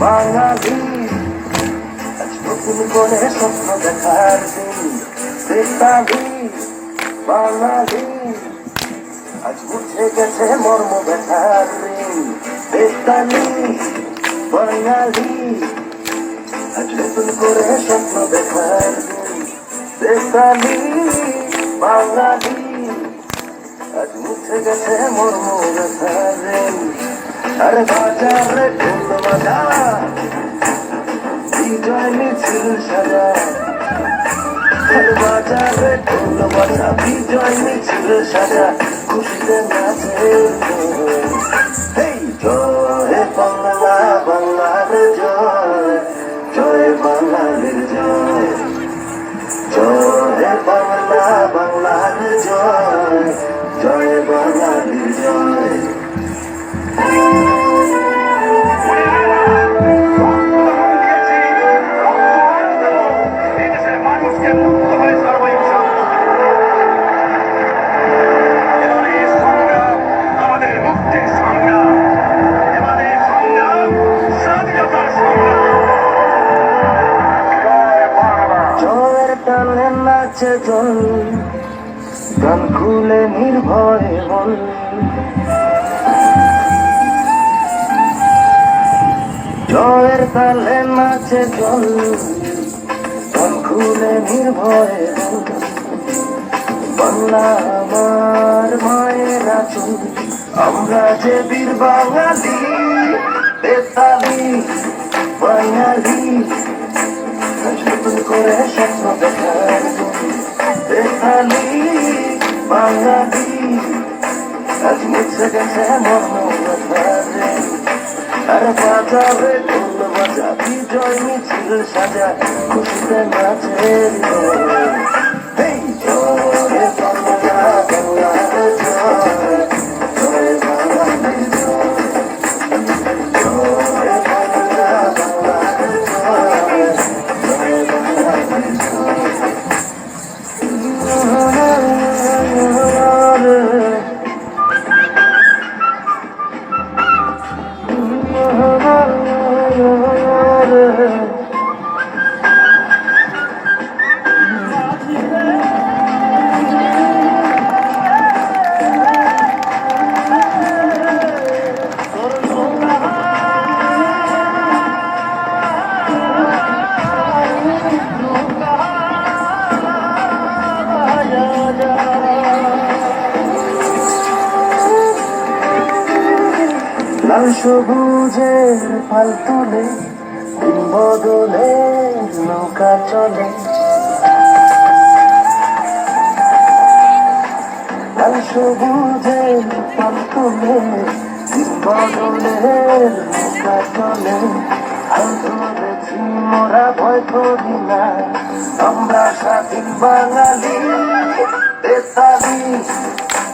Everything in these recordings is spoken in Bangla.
বাঙালি আজ নতুন করে স্বপ্ন দেখার দিন বেতালি বাঙালি আজ মুছে গেছে মর্ম ব্যথার ঋণ বেতালি বাঙালি আজ নতুন করে স্বপ্ন দেখার দিন বেতালি বাঙালি আজ মুছে গেছে মর্ম ব্যথার ঋণ আর বাজারে ঢোল বাজা বিজয় মিছিল সাজা আর বাজারে ঢোল বাজা বিজয় মিছিল সাজা খুশিতে নাচে জয় বাংলা বাংলার জয় জয় বাঙালির জয় জয় বাংলা বাংলার জয় জয় বাঙালির জয় নাচে জল গান খুলে নির্ভয়ে বল জয়ের তালে নাচে জল গান খুলে নির্ভয়ে বল বাংলা আমার মায়ের আঁচল আমরা যে বীর বাঙালি বেতালি বাঙালি নতুন করে স্বপ্ন দেখার বেতালি বাঙালি আজ মুছে গেছে মর্ম ব্যথারে আর বাজারে ঢোল বাজা বিজয় মিছিল সাজা খুশিতে নাচে জয় বাংলা বাংলার জয় জয় বাঙালির জয় জয় বাংলা বাংলার জয় লাল সবুজের পাল তুলে দিন বদলে নৌকা চলে লাল সবুজের পাল তুলে দিন বদলে নৌকা চলে হাল ধরেছি মোরা ভয় করি না আমরা স্বাধীন বাঙালি বেতালি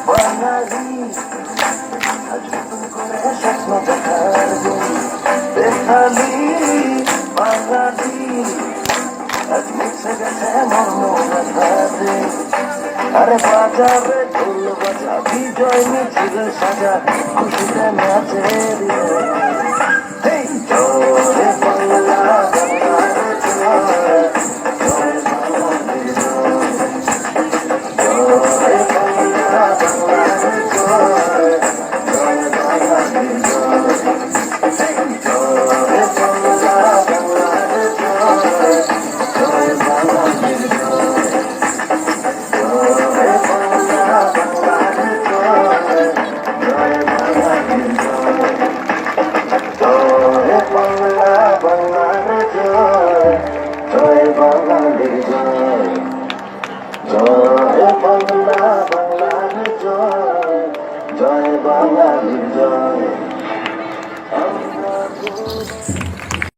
বাঙালি স্বপ্ন দেখার দিন বেতালি বাঙালি আজ মুছে গেছে মর্ম ব্যথার দিন আরে বাজারে ঢোল বাজা বিজয় মিছিল সাজা খুশিতে নাচে